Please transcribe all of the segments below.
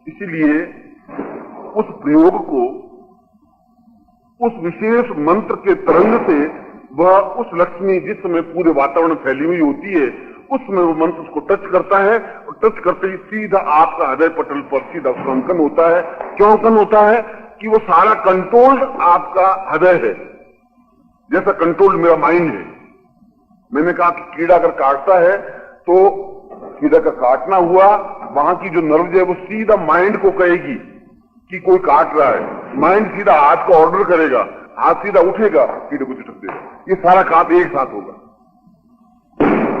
इसीलिए उस प्रयोग को उस विशेष मंत्र के तरंग से वह उस लक्ष्मी जिस समय पूरे वातावरण में फैली हुई होती है उस समय वो मंत्र उसको टच करता है और टच करते ही सीधा आपका हृदय पटल पर सीधा उसका अंकन होता है। क्यों अंकन होता है? कि वो सारा कंट्रोल्ड आपका हृदय है, जैसा कंट्रोल्ड मेरा माइंड है। मैंने कहा कि कीड़ा अगर काटता है तो कीड़ा का काटना हुआ, वहां की जो नर्व है वो सीधा माइंड को कहेगी कि कोई काट रहा है, माइंड सीधा हाथ को ऑर्डर करेगा, हाथ सीधा उठेगा, कीड़े को झटक देगा। ये सारा काम एक साथ होगा।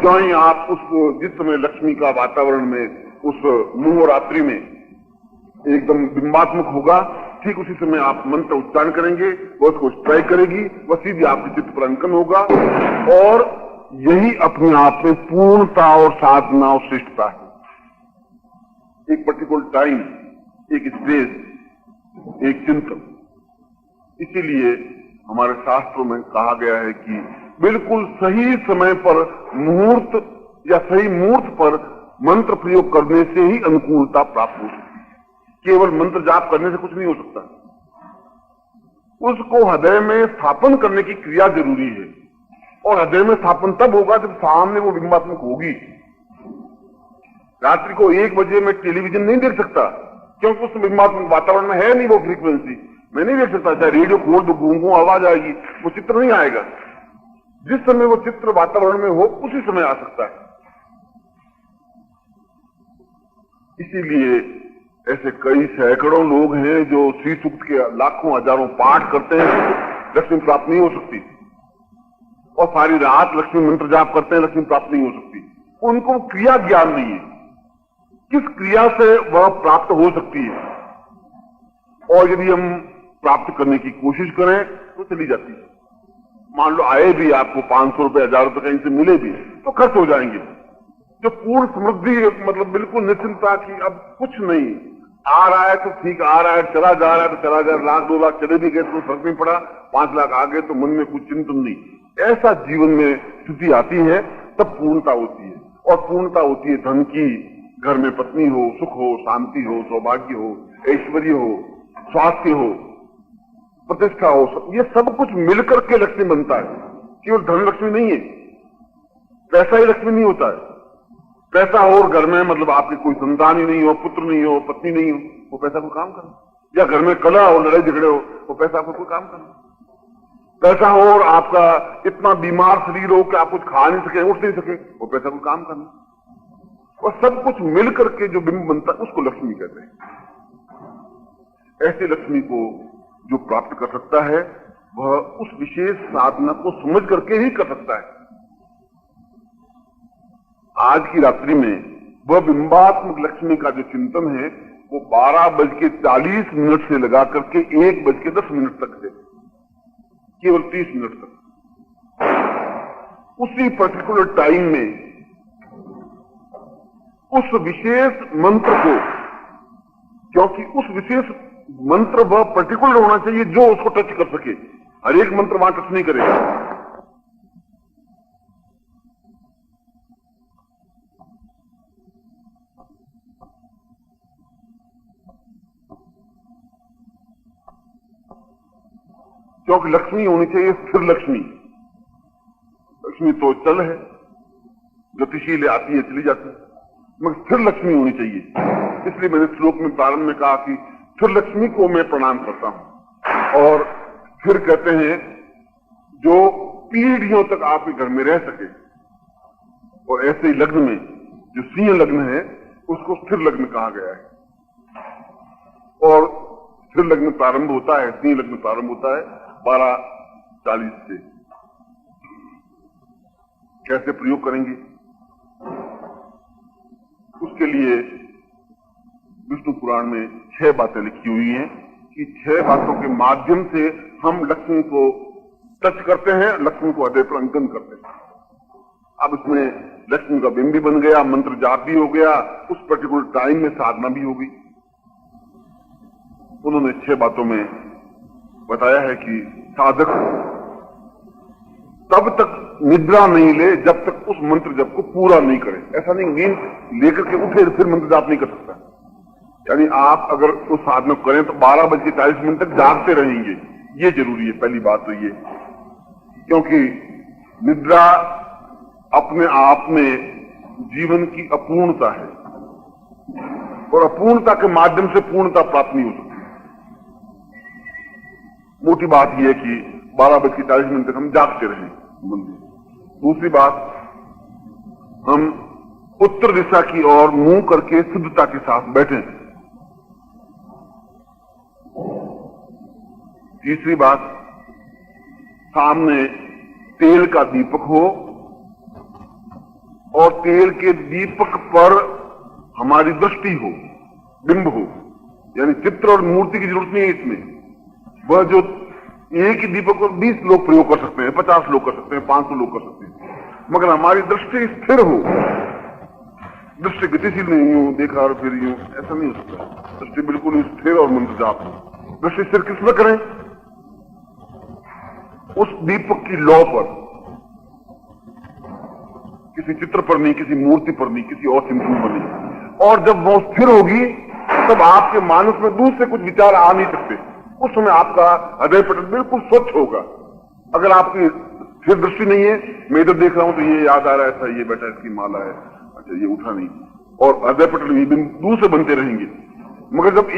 जो ही आप उस जिस समय लक्ष्मी का वातावरण में उस मुहरात्रि में एकदम बिंबात्मक होगा, ठीक उसी समय आप मंत्र उच्चारण करेंगे, वह उसको स्ट्राइक करेगी, वह सीधी आपके चित्त पर अंकन होगा। और यही अपने आप में पूर्णता और साधना और श्रेष्ठता है। एक पर्टिकुलर टाइम, एक स्टेज, एक चिंतन। इसीलिए हमारे शास्त्रों में कहा गया है कि बिल्कुल सही समय पर मुहूर्त या सही मुहूर्त पर मंत्र प्रयोग करने से ही अनुकूलता प्राप्त हो सकती है। केवल मंत्र जाप करने से कुछ नहीं हो सकता, उसको हृदय में स्थापन करने की क्रिया जरूरी है। और हृदय में स्थापन तब होगा जब सामने वो बिंबात्मक होगी। रात्रि को 1 बजे मैं टेलीविजन नहीं देख सकता, क्योंकि उस बिंबात्मक वातावरण में है नहीं वो फ्रीक्वेंसी। मैं नहीं देख सकता, चाहे रेडियो खोल दो, गूंगू आवाज आएगी, वो चित्र नहीं आएगा। जिस समय वो चित्र वातावरण में हो उसी समय आ सकता है। इसीलिए ऐसे कई सैकड़ों लोग हैं जो श्री सूक्त के लाखों हजारों पाठ करते हैं, लक्ष्मी प्राप्त नहीं हो सकती। और सारी रात लक्ष्मी मंत्र जाप करते हैं, लक्ष्मी प्राप्त नहीं हो सकती। उनको क्रिया ज्ञान नहीं है, किस क्रिया से वह प्राप्त हो सकती है। और यदि हम प्राप्त करने की कोशिश करें तो चली जाती है। मान लो आए भी आपको 500 रुपए, 1000 रुपए कहीं से मिले भी तो खर्च हो जाएंगे। जो पूर्ण समृद्धि, मतलब बिल्कुल निश्चिंता की अब कुछ नहीं, आ रहा है तो ठीक आ रहा है, चला जा रहा है तो चला जा रहा है, 1 लाख 2 लाख चले भी गए तो फर्क नहीं पड़ा, 5 लाख आ गए तो मन में कुछ चिंतन नहीं। ऐसा जीवन में स्थिति आती है तब पूर्णता होती है। और पूर्णता होती है धन की, घर में पत्नी हो, सुख हो, शांति हो, सौभाग्य हो, ऐश्वर्य हो, स्वास्थ्य हो, प्रतिष्ठा हो। ये सब कुछ मिलकर के लक्ष्मी बनता है। केवल धन लक्ष्मी नहीं है, पैसा ही लक्ष्मी नहीं होता है। पैसा हो और घर में मतलब आपके कोई संतान ही नहीं हो, पुत्र नहीं हो, पत्नी नहीं हो, वो पैसा को काम करना। या घर में कलह हो, लड़ाई झगड़े हो, वो पैसा को कोई काम करना। पैसा हो और आपका इतना बीमार शरीर हो कि आप कुछ खा नहीं सके, उठ नहीं सके, वो पैसा को काम करना। और सब कुछ मिलकर के जो बिंब बनता है उसको लक्ष्मी कहते हैं। ऐसे लक्ष्मी को जो प्राप्त कर सकता है वह उस विशेष साधना को समझ करके ही कर सकता है। आज की रात्रि में वह बिंबात्मक लक्ष्मी का जो चिंतन है वो 12:40 से लगा करके 1:10 तक है, केवल 30 मिनट तक। उसी पर्टिकुलर टाइम में उस विशेष मंत्र को, क्योंकि उस विशेष मंत्र वह पर्टिकुलर होना चाहिए जो उसको टच कर सके, हर एक मंत्र वहां टच नहीं करेगा। क्योंकि लक्ष्मी होनी चाहिए स्थिर लक्ष्मी। लक्ष्मी तो चल है, गतिशील आती है चली जाती है, मगर स्थिर लक्ष्मी होनी चाहिए। इसलिए मैंने श्लोक में प्रारंभ में कहा कि स्थिर लक्ष्मी को मैं प्रणाम करता हूं। और फिर कहते हैं जो पीढ़ियों तक आपके घर में रह सके। और ऐसे ही लग्न में जो सिंह लग्न है उसको स्थिर लग्न कहा गया है। और स्थिर लग्न प्रारंभ होता है, सिंह लग्न प्रारंभ होता है 12:40 से। कैसे प्रयोग करेंगे उसके लिए विष्णु पुराण में 6 बातें लिखी हुई हैं कि 6 बातों के माध्यम से हम लक्ष्मी को टच करते हैं, लक्ष्मी को हृदय पर अंकन करते हैं। अब इसमें लक्ष्मी का बिंब भी बन गया, मंत्र जाप भी हो गया, उस पर्टिकुलर टाइम में साधना भी हो गई। उन्होंने 6 बातों में बताया है कि साधक तब तक निद्रा नहीं ले जब तक उस मंत्र जप को पूरा नहीं करे। ऐसा नहीं नींद लेकर के उठे फिर मंत्र जाप नहीं कर सकता। यानी आप अगर उस साधना को करें तो 12:40 तक जागते रहेंगे, ये जरूरी है। पहली बात तो ये, क्योंकि निद्रा अपने आप में जीवन की अपूर्णता है और अपूर्णता के माध्यम से पूर्णता प्राप्त नहीं हो सकती। मोटी बात यह है कि 12:40 तक हम जागते रहें मंदिर। दूसरी बात, हम उत्तर दिशा की ओर मुंह करके शुद्धता के साथ बैठें। तीसरी बात, सामने तेल का दीपक हो और तेल के दीपक पर हमारी दृष्टि हो, बिंब हो। यानी चित्र और मूर्ति की जरूरत नहीं है इसमें। वह जो एक ही दीपक पर 20 लोग प्रयोग कर सकते हैं, 50 लोग कर सकते हैं, 500 लोग कर सकते हैं, मगर हमारी दृष्टि स्थिर हो। दृष्टि गतिशील नहीं हो, देखा और फिर यूं, ऐसा नहीं हो सकता। दृष्टि बिल्कुल स्थिर और मंत्रजाप हो। दृष्टि स्थिर किसमें करें? उस दीपक की लौ पर, किसी चित्र पर नहीं, किसी मूर्ति पर नहीं, किसी और सिंपल पर नहीं। और जब वो स्थिर होगी तब आपके मानस में दूसरे कुछ विचार आ नहीं सकते। उस समय आपका हृदय पटल बिल्कुल स्वच्छ होगा। अगर आपकी स्थिर दृष्टि नहीं है, मैं इधर देख रहा हूं तो ये याद आ रहा है, ऐसा ये बेटा इसकी माला है, अच्छा ये उठा नहीं, और हृदय पटल ये दूसरे बनते रहेंगे। मगर जब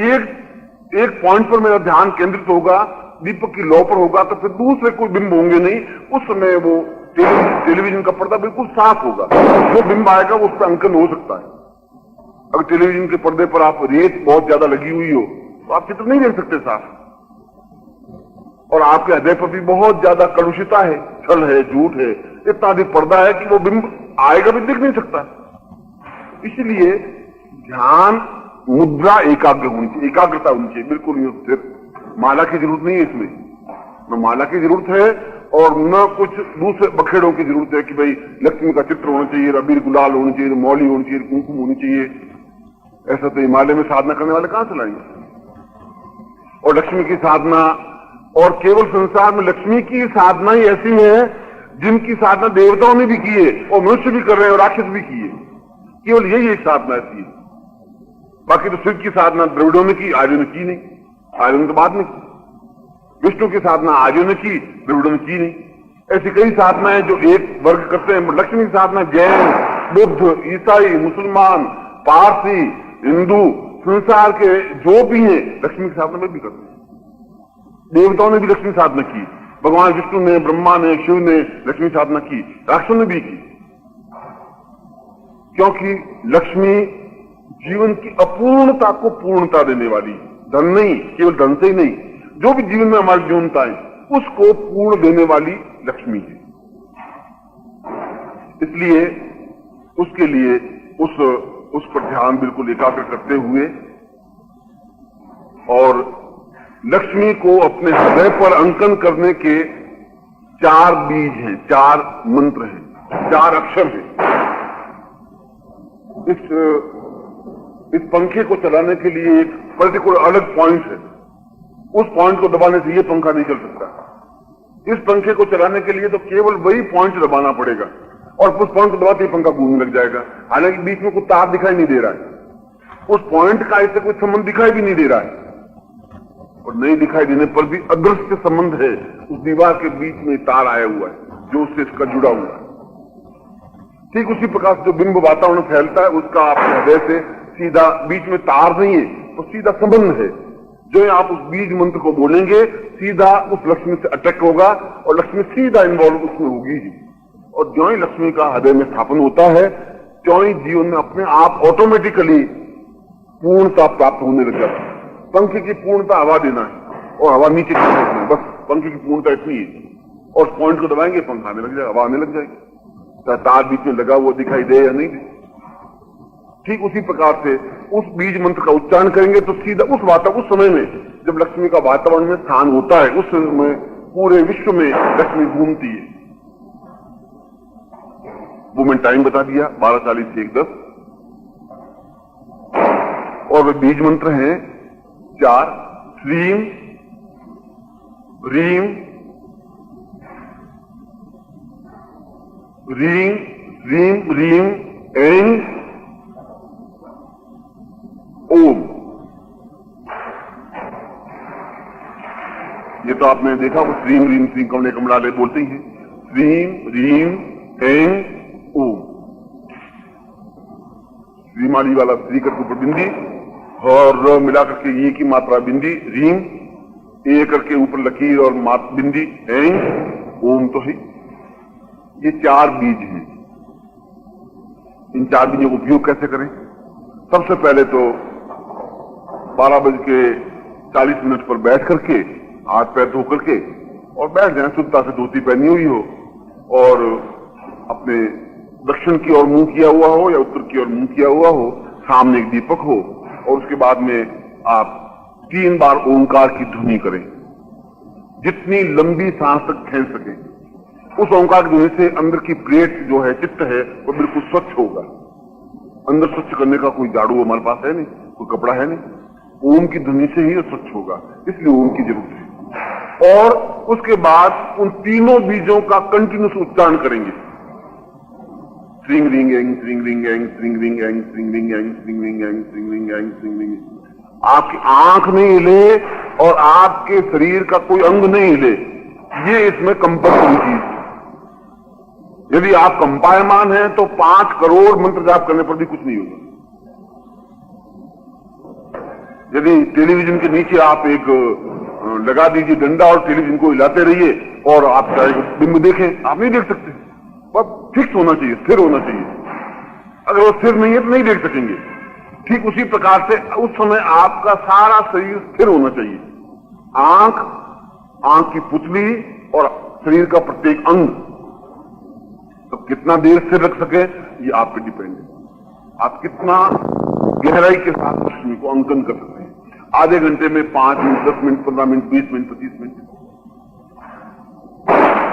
एक पॉइंट पर मेरा ध्यान केंद्रित होगा, दीपक की लौ पर होगा, तो फिर दूसरे कोई बिंब होंगे नहीं। उस समय वो टेलीविजन का पर्दा बिल्कुल साफ होगा। जो बिंब आएगा वो उस पर अंकन हो सकता है। अगर टेलीविजन के पर्दे पर आप रेत बहुत ज्यादा लगी हुई हो तो आप चित्र नहीं देख सकते साफ। और आपके हृदय पर भी बहुत ज्यादा कलुषिता है, छल है, झूठ है, इतना अधिक पर्दा है कि वो बिंब आएगा भी दिख नहीं सकता। इसलिए ध्यान मुद्रा एकाग्र होनी चाहिए, एकाग्रता होनी चाहिए, बिल्कुल स्थिर। माला की जरूरत नहीं है इसमें, न माला की जरूरत है और न कुछ दूसरे बखेड़ों की जरूरत है कि भाई लक्ष्मी का चित्र होना चाहिए, अबीर गुलाल होनी चाहिए, मौली होनी चाहिए, कुमकुम होनी चाहिए। ऐसा तो हिमालय में साधना करने वाले कहां से लाएंगे? और लक्ष्मी की साधना, और केवल संसार में लक्ष्मी की साधना ही ऐसी है जिनकी साधना देवताओं ने भी की है और मनुष्य भी कर रहे हैं और राक्षस भी की है। केवल यही एक साधना ऐसी है। बाकी तो शिव की साधना द्रविड़ों ने की, आर्यों ने की नहीं, आर्यों ने तो बाद में की। विष्णु की साधना आर्यों ने की, द्रविड़ों ने की नहीं। ऐसी कई साधनाएं जो एक वर्ग करते हैं। लक्ष्मी की साधना जैन, बुद्ध, ईसाई, मुसलमान, पारसी, हिंदू, संसार के जो भी हैं लक्ष्मी की साधना में भी करते हैं। देवताओं ने भी लक्ष्मी साधना की, भगवान विष्णु ने, ब्रह्मा ने, शिव ने लक्ष्मी साधना की, राक्षसों ने भी की। क्योंकि लक्ष्मी जीवन की अपूर्णता को पूर्णता देने वाली, धन नहीं, केवल धन से ही नहीं, जो भी जीवन में हमारी न्यूनता है उसको पूर्ण देने वाली लक्ष्मी है। इसलिए उसके लिए उस पर ध्यान बिल्कुल एकाग्र करते हुए, और लक्ष्मी को अपने हृदय पर अंकन करने के 4 बीज हैं, 4 मंत्र हैं, 4 अक्षर हैं। इस पंखे को चलाने के लिए एक पर्टिकुलर अलग पॉइंट है। उस पॉइंट को दबाने से ये पंखा नहीं चल सकता। इस पंखे को चलाने के लिए तो केवल वही पॉइंट दबाना पड़ेगा और उस पॉइंट को दबाते ही पंखा घूमने लग जाएगा। हालांकि बीच में कोई तार दिखाई नहीं दे रहा है, उस पॉइंट का इससे कोई संबंध दिखाई भी नहीं दे रहा है, और नहीं दिखाई देने पर भी अदृश्य संबंध है। उस दीवार के बीच में तार आया हुआ है जो उससे इसका जुड़ा हुआ है। ठीक उसी प्रकार से जो बिंब वातावरण फैलता है उसका आपके हृदय से सीधा, बीच में तार नहीं है तो सीधा संबंध है। जो आप उस बीज मंत्र को बोलेंगे सीधा उस लक्ष्मी से अटैक होगा और लक्ष्मी सीधा इन्वॉल्व उसमें होगी ही। और जो ही लक्ष्मी का हृदय में स्थापन होता है त्यों ही जीवन में अपने आप ऑटोमेटिकली पूर्णता प्राप्त होने लग जाता है। पंखे की पूर्णता हवा देना है और हवा नीचे गिरना है, बस पंखे की पूर्णता इतनी है। और उस पॉइंट को दबाएंगे पंखा आने लग जाएगा, हवा आने लग जाएगी, चाहे तार बीच में लगा वो दिखाई दे या नहीं दे। ठीक उसी प्रकार से उस बीज मंत्र का उच्चारण करेंगे तो सीधा उस समय में जब लक्ष्मी का वातावरण में स्थान होता है उस समय पूरे विश्व में लक्ष्मी घूमती है। वो मैंने टाइम बता दिया, 12:40 से 1:10। और वे बीज मंत्र हैं 4, श्रीम, रीम, रीम, रीम, रीम, ऐं, ओम। ये तो आपने देखा वो श्रीम रीम श्रीम कमले कमलाले बोलते ही हैं। श्रीम रीम एंग ओम। श्रीमाली वाला श्री करके ऊपर बिंदी और र मिला करके ये की मात्रा बिंदी रीम, ए करके ऊपर लकीर और बिंदी एंग ओम तो है। ये 4 बीज हैं। इन 4 बीजों का उपयोग कैसे करें? सबसे पहले तो 12:40 पर बैठ करके हाथ पैर धो करके और बैठ जाए, शुद्धता से धोती पहनी हुई हो और अपने दक्षिण की ओर मुंह किया हुआ हो या उत्तर की ओर मुंह किया हुआ हो, सामने एक दीपक हो और उसके बाद में आप 3 बार ओंकार की ध्वनि करें, जितनी लंबी सांस तक खींच सके। उस ओंकार की ध्वनि से अंदर की प्लेट जो है, चित्त है, वो बिल्कुल स्वच्छ होगा। अंदर स्वच्छ करने का कोई झाड़ू हमारे पास है नहीं, कोई कपड़ा है नहीं। ओम की ध्वनि से ही स्वच्छ होगा, इसलिए ओम की जरूरत है। और उसके बाद उन तीनों बीजों का कंटिन्यूस उच्चारण करेंगे। स्ट्रिंग रिंग एंग स्ट्रिंग रिंग एंग स्ट्रिंग रिंग एंग स्ट्रिंग रिंग एंग स्ट्रिंग रिंग एंग स्ट्रिंग रिंग एंग स्ट्रिंग रिंग। आपकी आंख नहीं हिले और आपके शरीर का कोई अंग नहीं हिले, ये इसमें कंपल्सरी चीज है। यदि आप कंपायमान हैं तो 5 करोड़ मंत्र जाप करने पर भी कुछ नहीं होगा। यदि टेलीविजन के नीचे आप एक लगा दीजिए डंडा और टेलीविजन को हिलाते रहिए और आप चाहे बिंब देखें, आप नहीं देख सकते। बस फिक्स होना चाहिए, स्थिर होना चाहिए। अगर वो स्थिर नहीं है तो नहीं देख सकेंगे। ठीक उसी प्रकार से उस समय आपका सारा शरीर स्थिर होना चाहिए। आंख की पुतली और शरीर का प्रत्येक अंग तो कितना देर स्थिर रख सके ये आप पे डिपेंड है। आप कितना गहराई के साथ लक्ष्मी को अंकन कर सकते हैं। आधे घंटे में 5 minute, 10 minute, 15 minute, 20 minute, 25 minute,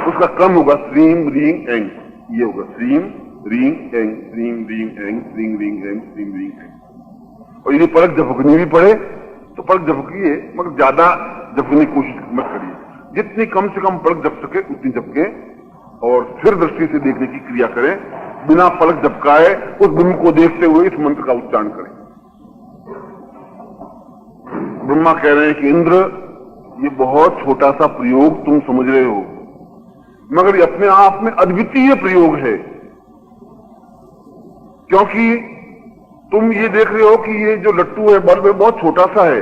उसका क्रम होगा श्रीम रिंग एंग। ये होगा श्रीम रिंग एंग, श्रीम रिंग एंग, श्रीम रिंग एंग, श्रीम रिंग एंग। और यदि पलक झपकनी भी पड़े तो पलक झपकिए, मगर ज्यादा झपकने की कोशिश मत करिए। जितनी कम से कम पलक झपक सके उतनी झपके और स्थिर दृष्टि से देखने की क्रिया करें। बिना पलक झपकाए उस बिंब को देखते हुए इस मंत्र का उच्चारण करें। ब्रह्मा कह रहे हैं कि इंद्र, ये बहुत छोटा सा प्रयोग तुम समझ रहे हो, मगर ये अपने आप में अद्वितीय प्रयोग है। क्योंकि तुम ये देख रहे हो कि ये जो लट्टू है बल्ब है बहुत छोटा सा है,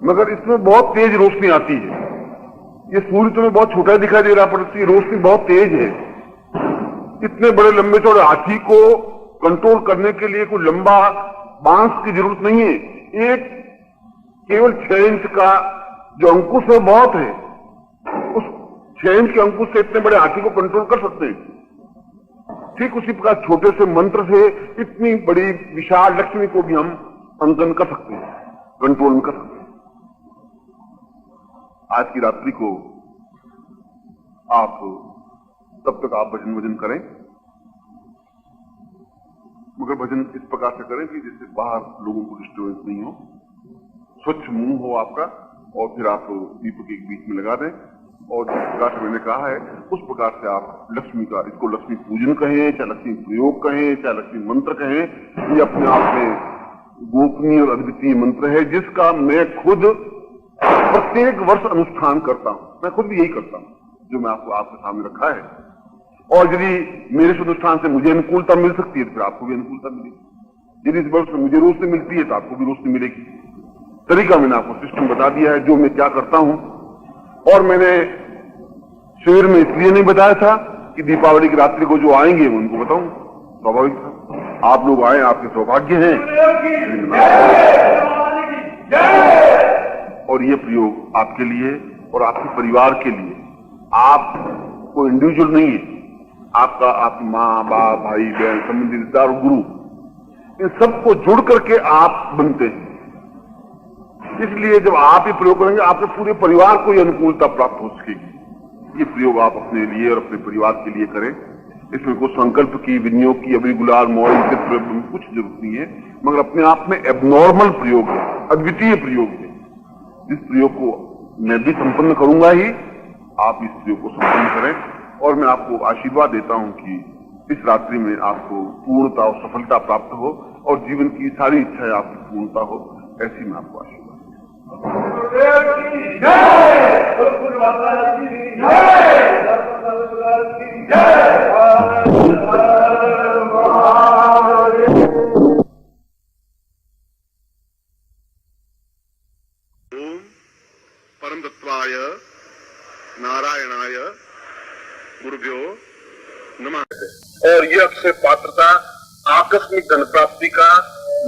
मगर इसमें बहुत तेज रोशनी आती है। ये सूर्य तुम्हें बहुत छोटा दिखाई दे रहा, पर इसकी रोशनी बहुत तेज है। इतने बड़े लंबे चौड़े हाथी को कंट्रोल करने के लिए कोई लंबा बांस की जरूरत नहीं है। एक केवल 6 इंच का जो अंकुश है बहुत है। उस 6 इंच के अंकुश से इतने बड़े हाथी को कंट्रोल कर सकते हैं। ठीक उसी प्रकार छोटे से मंत्र से इतनी बड़ी विशाल लक्ष्मी को भी हम अंकन कर सकते हैं, कंट्रोल कर सकते हैं। आज की रात्रि को आप तब तक आप भजन वजन करें, मगर भजन इस प्रकार से करें कि जिससे बाहर लोगों को डिस्टर्बेंस नहीं हो, स्वच्छ मुंह हो आपका, और फिर आप दीपक एक बीच में लगा दें और जिस प्रकार से मैंने कहा है उस प्रकार से आप लक्ष्मी का, इसको लक्ष्मी पूजन कहें, चाहे लक्ष्मी प्रयोग कहें, चाहे लक्ष्मी मंत्र कहें, ये अपने आप में गोपनीय और अद्वितीय मंत्र है, जिसका मैं खुद प्रत्येक वर्ष अनुष्ठान करता हूं। मैं खुद भी यही करता हूं जो मैं आपको आपके सामने रखा है। और यदि मेरे इस अनुष्ठान से मुझे अनुकूलता मिल सकती है तो फिर आपको भी अनुकूलता मिलेगी। यदि इस वर्ष में मुझे रोशनी मिलती है तो आपको भी रोशनी मिलेगी। तरीका मैंने आपको सिस्टम बता दिया है, जो मैं क्या करता हूं। और मैंने शिविर में इसलिए नहीं बताया था कि दीपावली की रात्रि को जो आएंगे मैं उनको बताऊं, स्वाभाविक था। आप लोग आए, आपके सौभाग्य हैं। और ये प्रयोग आपके लिए और आपके परिवार के लिए, आप कोई इंडिविजुअल नहीं है, आपका आपकी माँ बाप भाई बहन संबंधी रिश्तेदार गुरु, इन सबको जुड़ करके आप बनते हैं। इसलिए जब आप ये प्रयोग करेंगे आपके पूरे परिवार को ये अनुकूलता प्राप्त हो सकेगी। ये प्रयोग आप अपने लिए और अपने परिवार के लिए करें। इसमें कोई संकल्प की, विनियोग की, अभी गुलाल मोहर चित्र कुछ जरूरत नहीं है, मगर अपने आप में एबनॉर्मल प्रयोग है, अद्वितीय प्रयोग है। इस प्रयोग को मैं भी संपन्न करूंगा ही, आप इस प्रयोग को संपन्न करें। और मैं आपको आशीर्वाद देता हूं कि इस रात्रि में आपको पूर्णता और सफलता प्राप्त हो और जीवन की सारी इच्छाएं आपकी पूर्णता हो, ऐसी मैं आपको आशीर्वाद देता हूं। गुरुदेव की जय, गुरु महाराज की जय, धर्मराज की जय। ओम परम तत्वाय नारायणाय गुरुभ्यो नमः। और ये अक्षय पात्रता आकस्मिक धन प्राप्ति का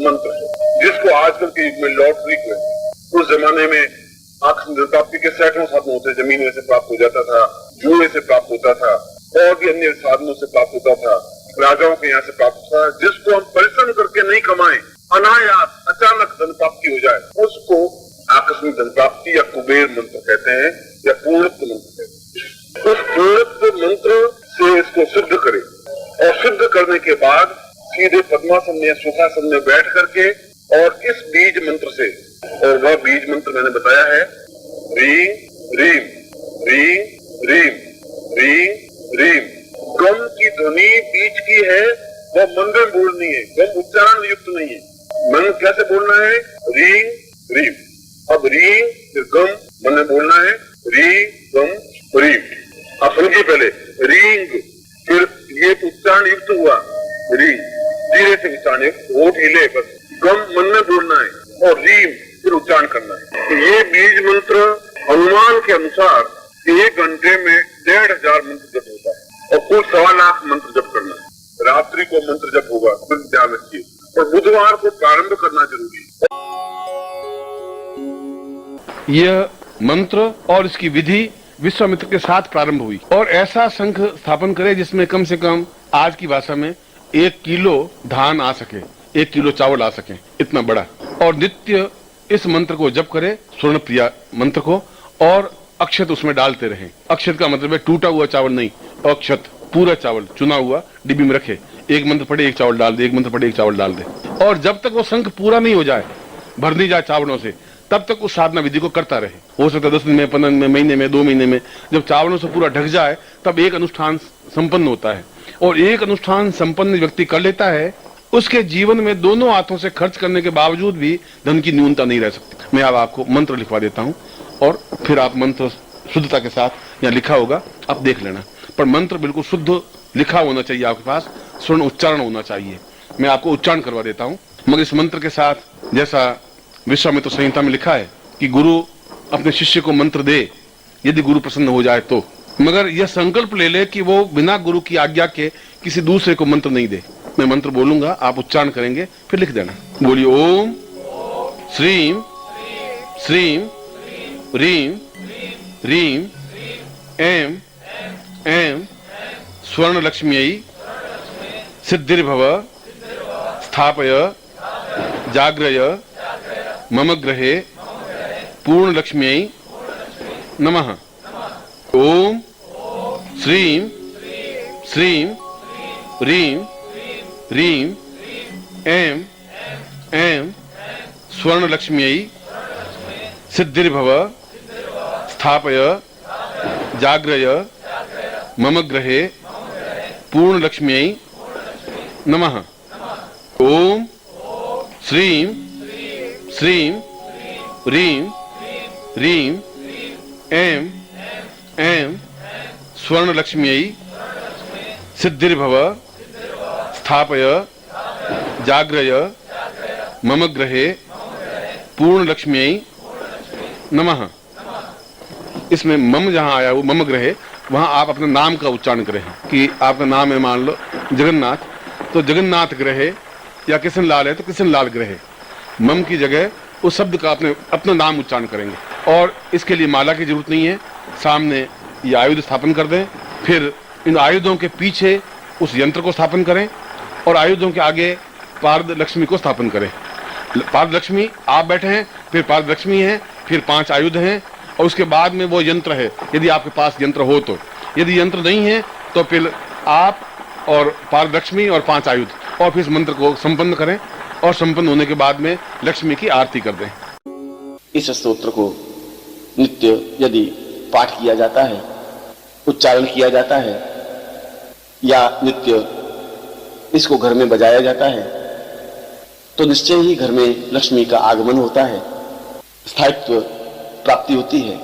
मंत्र है, जिसको आजकल के युग में लॉटरी कहते। उस जमाने में आकस्मिक धन प्राप्ति के सैकड़ों साधन होते, जमीन से प्राप्त हो जाता था, जुए से प्राप्त होता था, और भी अन्य साधनों से प्राप्त होता था, राजाओं के यहाँ से प्राप्त होता था। जिसको हम परिश्रम करके नहीं कमाए, अनायास अचानक धन प्राप्ति हो जाए, उसको आकस्मिक धन प्राप्ति या कुबेर मंत्र कहते हैं, या पूर्णत्व मंत्र कहते हैं। उस पूर्णत्व मंत्र से इसको सिद्ध करे, और सिद्ध करने के बाद सीधे पद्मासन में सुखासन में बैठ करके, और इस बीज मंत्र से, और वह बीज मंत्र मैंने बताया है, रीम रीम रीम रीम रीम रीम। गम की ध्वनि बीच की है, वह मन में बोलनी है, गम उच्चारण युक्त नहीं है। मन कैसे बोलना है? रीम रीम। अब रीम फिर गम मन में बोलना है, री गम रीम। आप समझिए, पहले रींग, फिर ये उच्चारण युक्त हुआ, री धीरे से उच्चारण युक्त, होठ हिले, बस गम मन में बोलना है, और रीम फिर उच्चारण करना है। तो ये बीज मंत्र अनुमान के अनुसार 1 घंटे में 1500 मंत्र जप होता है, और कुल 1.25 लाख मंत्र जप करना है। रात्रि को मंत्र जप होगा, फिर ध्यान रखिए, और बुधवार को प्रारंभ करना जरूरी है। यह मंत्र और इसकी विधि विश्वामित्र के साथ प्रारंभ हुई, और ऐसा संघ स्थापन करे जिसमें कम से कम आज की भाषा में 1 किलो धान आ सके, 1 किलो चावल आ सके, इतना बड़ा। और नित्य इस मंत्र को जप करे, स्वर्ण प्रिया मंत्र को, और अक्षत उसमें डालते रहे। अक्षत का मतलब है टूटा हुआ चावल नहीं, अक्षत पूरा चावल चुना हुआ डिब्बी में रखे, एक मंत्र पढ़े 1 चावल डाल दे, एक मंत्र पढ़े 1 चावल डाल दे, और जब तक वो संघ पूरा नहीं हो जाए, भर नहीं जाए चावलों से, तब तक उस साधना विधि को करता रहे। हो सकता है 10 दिन में, 15 दिन में, महीने में, 2 महीने में, जब चावलों से पूरा ढक जाए तब एक अनुष्ठान संपन्न होता है। और एक अनुष्ठान संपन्न व्यक्ति कर लेता है, उसके जीवन में दोनों हाथों से खर्च करने के बावजूद भी धन की न्यूनता नहीं रह सकती। मैं अब आपको मंत्र लिखवा देता हूँ, और फिर आप मंत्र शुद्धता के साथ, यहाँ लिखा होगा, आप देख लेना, पर मंत्र बिल्कुल शुद्ध लिखा होना चाहिए आपके पास, स्वर्ण उच्चारण होना चाहिए। मैं आपको उच्चारण करवा देता हूँ, मगर इस मंत्र के साथ जैसा विश्वामित्र संहिता में लिखा है कि गुरु अपने शिष्य को मंत्र दे यदि गुरु प्रसन्न हो जाए तो, मगर यह संकल्प ले ले कि वो बिना गुरु की आज्ञा के किसी दूसरे को मंत्र नहीं दे। मैं मंत्र बोलूंगा, आप उच्चारण करेंगे, फिर लिख देना। बोलिए ओम श्रीम श्रीम रीम रीम एम एम स्वर्ण लक्ष्म्यै सिद्धिर्भव स्थापय जाग्रय मम गृहे पूर्ण लक्ष्म्यै नमः। ओम श्रीम श्रीम रीम रीम एम एम स्वर्ण लक्ष्म्यै सिद्धिर्भव स्थापय जाग्रय मम गृहे पूर्ण लक्ष्म्यै नमः। ओम श्रीम श्रीम रीम रीम एम एम स्वर्ण लक्ष्म्यै सिद्धिर्भव स्थापय जाग्रय मम गृहे पूर्ण लक्ष्म्यै नमः। इसमें मम जहां आया वो मम गृहे, वहां आप अपने नाम का उच्चारण करें कि आपका नाम है, मान लो जगन्नाथ, तो जगन्नाथ गृहे, या किशन लाल है तो किशन लाल गृहे। मम की जगह उस शब्द का अपना नाम उच्चारण करेंगे, और इसके लिए माला की जरूरत नहीं है। सामने ये आयुध स्थापन कर दें, फिर इन आयुधों के पीछे उस यंत्र को स्थापन करें, और आयुधों के आगे पारद लक्ष्मी को स्थापन करें। पारद लक्ष्मी आप बैठे हैं, फिर पारद लक्ष्मी है, फिर 5 आयुध हैं, और उसके बाद में वो यंत्र है, यदि आपके पास यंत्र हो तो। यदि यंत्र नहीं है तो फिर आप और पारद लक्ष्मी और 5 आयुध, और फिर इस मंत्र को संपन्न करें, और संपन्न होने के बाद में लक्ष्मी की आरती कर दें। इस स्तोत्र को नित्य यदि पाठ किया जाता है, उच्चारण किया जाता है, या नित्य इसको घर में बजाया जाता है, तो निश्चय ही घर में लक्ष्मी का आगमन होता है, स्थायित्व प्राप्ति होती है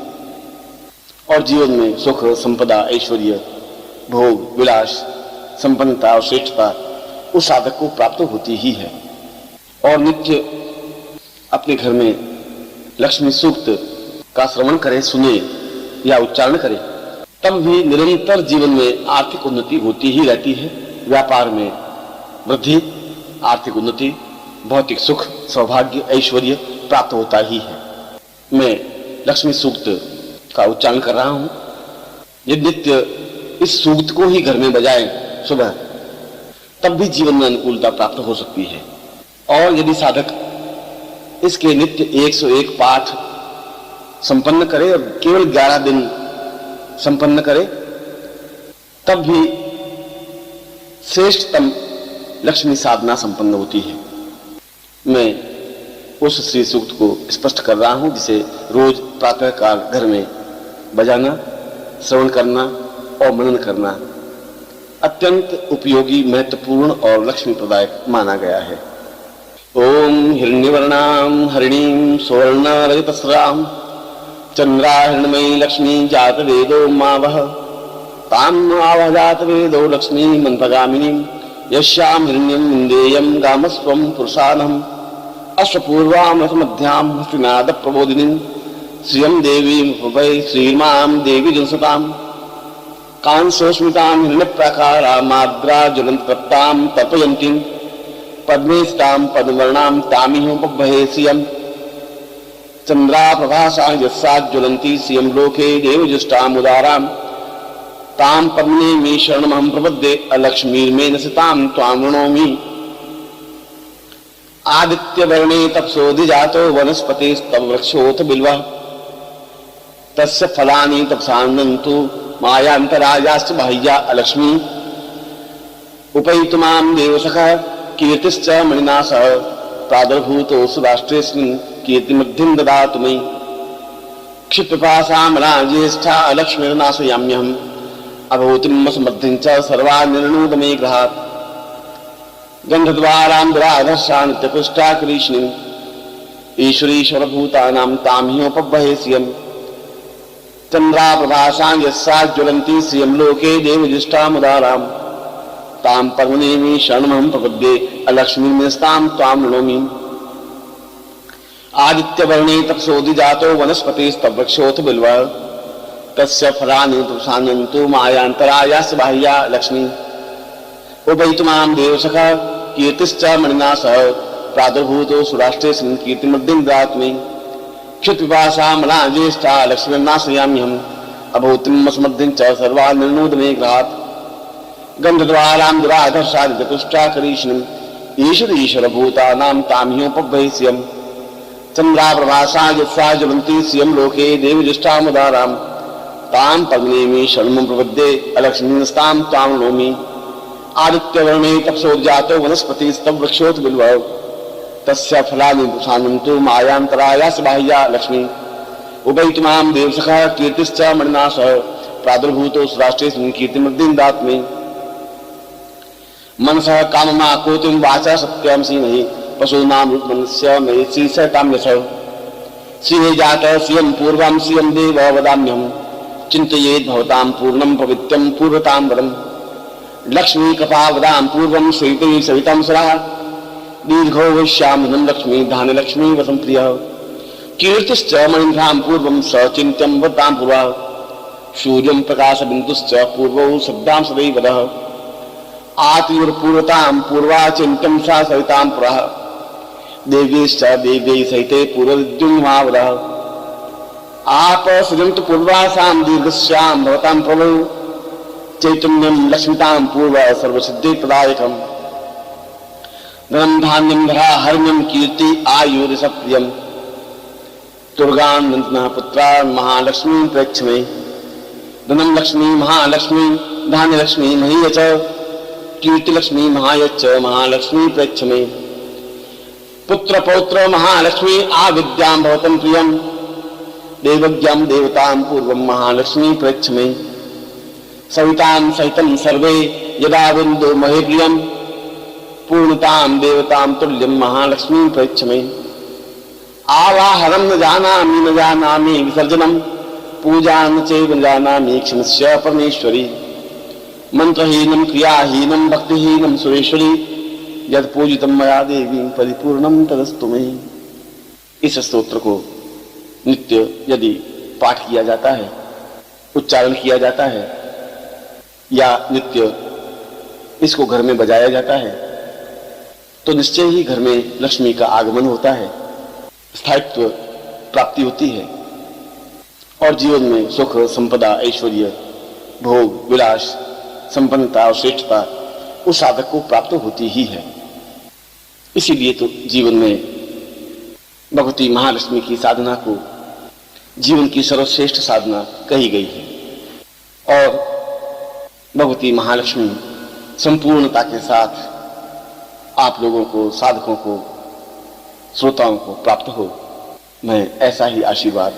और जीवन में सुख, संपदा, ऐश्वर्य, भोग, विलास, संपन्नता और श्रेष्ठता उस साधक को प्राप्त होती ही है। और नित्य अपने घर में लक्ष्मी सूक्त का श्रवण करे, सुने या उच्चारण करे, तब भी निरंतर जीवन में आर्थिक उन्नति होती ही रहती है। व्यापार में वृद्धि, आर्थिक उन्नति, भौतिक सुख, सौभाग्य, ऐश्वर्य प्राप्त होता ही है। मैं लक्ष्मी सूक्त का उच्चारण कर रहा हूं। यदि नित्य इस सूक्त को ही घर में बजाएं सुबह, तब भी जीवन में अनुकूलता प्राप्त हो सकती है। और यदि साधक इसके नित्य 101 पाठ संपन्न करे और केवल 11 दिन संपन्न करे, तब भी श्रेष्ठतम लक्ष्मी साधना संपन्न होती है। मैं उस श्री सूक्त को स्पष्ट कर रहा हूं जिसे रोज प्रातः काल घर में बजाना, श्रवण करना और मनन करना अत्यंत उपयोगी, महत्वपूर्ण और लक्ष्मी प्रदायक माना गया है। ओम हिरण्यवर्णाम हरिणीं सुवर्ण रजतस्राम चंद्राहिरणमयी लक्ष्मी जात वेदो मावह ताम आवह जात वेदो लक्ष्मी मंत्रगामिनीं यस्याम हिरण्यं विन्देयं गामस्वं पुरुषानहम् अश्वपूर्वाम रथमध्याम हस्तिनाद प्रबोधिनीं श्रियं देवीं उपभय श्रीमां देवी जनसताम् कांसोस्मितां हिरण्यप्राकारा माद्रा ज्वलन्तप्तां तर्पयन्तीं पद्मेस्तां पद्मवर्णां तामिहोपभये श्रियं चंद्राप्रभासा यस्याज्ज्वलन्ति श्रियं लोके देवजुष्टाम् उदारां तां पद्मिनीं शरणमहं प्रपद्ये अलक्ष्मीर्मेन सितां त्वां वृणोमि। आदित्यवर्णे तपसोऽधिजातो वनस्पतिस्तव वृक्षोऽथ बिल्वः तस्य फलानि तपसानन्तु मायान्तरायाश्च बाह्या अलक्ष्मी उपैतुमां देवसखः कीर्तिश्च मणिना सह प्रादुर्भूतोऽसु राष्ट्रेऽस्मिन् कीर्तिमद्धिं ददातु मयि क्षिप्रपासामला ज्येष्ठा अलक्ष्मीर्नाशयाम्यहम् अभूतिं समृद्धिं च सर्वानिर्णूतमे गृहात् गन्धद्वारां दुराधर्षा नित्यपुष्टा कृष्णीं ईश्वरीश्वरभूतानां तां ह्योपभये श्रियम् चंद्राप्रभासां यस्याज्ज्वलन्ति श्रियं लोके देवजुष्टामुदारां तां पद्मिनीं शरणमहं प्रपद्ये अलक्ष्मीर्मेस्तां त्वां वृणोमि। आदित्यवर्णे तपसोऽधिजातो वनस्पतिस्तव वृक्षोऽथ बिल्वः तस्य फलानि तपसानन्तु मायान्तरायाश्च बाह्या लक्ष्मी उपैतुमां देवसखः कीर्तिश्च मणिना सह प्रादुर्भूतोऽसु राष्ट्रेऽस्मिन् कीर्तिमद्धिं ददातु मयि क्षुत्पिपासा मला ज्येष्ठा लक्ष्मीर्नाशयाम्यहम् अभूतिं समृद्धिं च सर्वानिर्णूतमे गृहात् गन्धद्वारां दुराधर्षादितपुष्टा करीष्णीम् ईश्वरीश्वरभूतानां तां ह्योपभये श्रियम् चंद्राप्रभासा यस्याज्ज्वलन्ति श्रियं लोके देवजुष्टामुदारां तां पद्मिनीं शरणमहं प्रपद्ये अलक्ष्मीर्मेस्तां त्वां वृणोमि। आदित्यवर्णे तपसोऽधिजातो वनस्पतिस्तव वृक्षोऽथ बिल्वः तस्य फलानि तपसानन्तु मायान्तरायाश्च बाह्या लक्ष्मी उपैतुमां देवसखः कीर्तिश्च मणिना सह प्रादुर्भूतोऽसु राष्ट्रेऽस्मिन् कीर्तिमद्धिं ददातु मयि। मनसः काममाकोतिं वाचा सत्यं सीमहि पशूनां रूपमनस्य मयि स काम्यसः श्रिये जातः श्रियं पूर्वं श्रियं देव वदाम्यहम् चिन्तयेत् भवतां पूर्णं पवित्रं पूर्वतां वरम् लक्ष्मी कपावदां पूर्वं सविते सवितां सुराः दीर्घो वैश्यामनं लक्ष्मी धान्यलक्ष्मी वसं प्रियः कीर्तिश्च मणिभ्रां पूर्वं सचिन्त्यं वदां पुरः सूर्यं प्रकाशबिन्दुश्च पूर्वौ शब्दां सदैवदः आतिर्पूर्वतां पूर्वाचिन्त्यं सा सवितां पुरः देवीश्च देव्यै सहिते पूर्वविद्युन्मावदः आप सृजन्तु पूर्वासां दीर्घस्यां भवतां प्रभो चैतन्यं लक्ष्मीतां पूर्व सर्वसिद्धिप्रदायकम् धनं धान्यं धरा हर्म्यं कीर्ति आयुर्सप्रियम् दुर्गान्नः पुत्रा महालक्ष्मी प्रेक्षमे धनं लक्ष्मी महालक्ष्मी धान्यलक्ष्मी महीयच कीर्तिलक्ष्मी महायच्च महालक्ष्मी प्रेक्षमे पुत्र पौत्र महालक्ष्मी आविद्यां भवतं प्रियं देवज्ञां देवतां पूर्वं महालक्ष्मी प्रेक्षमे सवितां सहितं सर्वे यदा विन्दो महे प्रियं पूर्णतां देवतां तुल्यं महालक्ष्मी प्रेक्षमे आवाहनम न जानामि विसर्जनम पूजा न चैव न जानामि क्षमस्व परमेश्वरी मंत्रहीनम क्रियाहीनम भक्तिहीनम सुरेश्वरी यद पूजितम मया देवी परिपूर्णम तदस्तु मे। इस स्तोत्र को नित्य यदि पाठ किया जाता है, उच्चारण किया जाता है या नित्य इसको घर में बजाया जाता है तो निश्चय ही घर में लक्ष्मी का आगमन होता है, स्थायित्व प्राप्ति होती है और जीवन में सुख संपदा ऐश्वर्य भोग विलास संपन्नता और श्रेष्ठता उस साधक को प्राप्त होती ही है। इसीलिए तो जीवन में भगवती महालक्ष्मी की साधना को जीवन की सर्वश्रेष्ठ साधना कही गई है और भगवती महालक्ष्मी संपूर्णता के साथ आप लोगों को, साधकों को, श्रोताओं को प्राप्त हो, मैं ऐसा ही आशीर्वाद